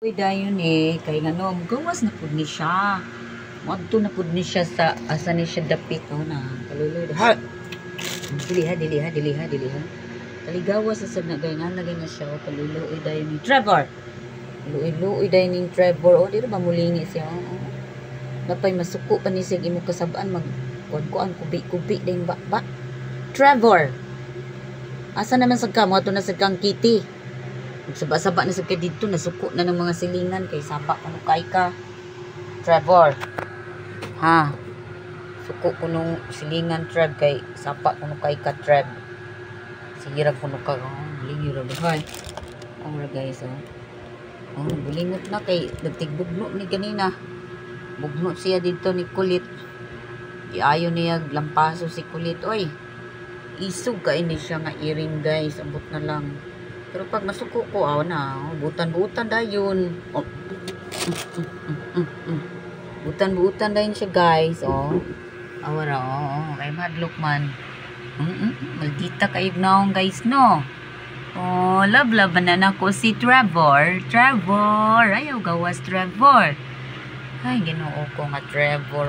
Uy, dayon kay nga no, gawas na pud ni siya. Madto na pud ni siya sa asa ni siya dapit na. Kaluloy. Ha. Dili ha. Kaligawas sa sad na gay nga lagi na siya kaluloy dayon ni Trevor. Luoy dayon ni Trevor. Di ra ba mulingi siya? Napay masuko pa ni siya imo kasabaan mag kuan kubi dayon ba. Trevor. Asa naman sa kamo ato na sa kang Kitty. Saba-saba na sa ka dito, nasuko na ng mga silingan kay saba kuno kay ka. Trevor. Ha. Suko kuno silingan Trev kay sapa kuno kay ka Trev. Sige ra kuno ka. Lingi ra dahay. Ora guys bulingot na kay nagtigbugno ni ganina. Bugno siya dito ni Kulit. Di ayo niya lampaso si Kulit. Oy. Isog ka ini siya nga iring guys. Abot na lang. Pero pag masuko ko, butan-butan dayon. Butan-butan dayon siya, guys. Awara, kay madlok man. Maldita ka ibnaong, guys, no? Love na ko si Trevor. Trevor, ayaw gawas Trevor. Ay, ginoo ko nga Trevor.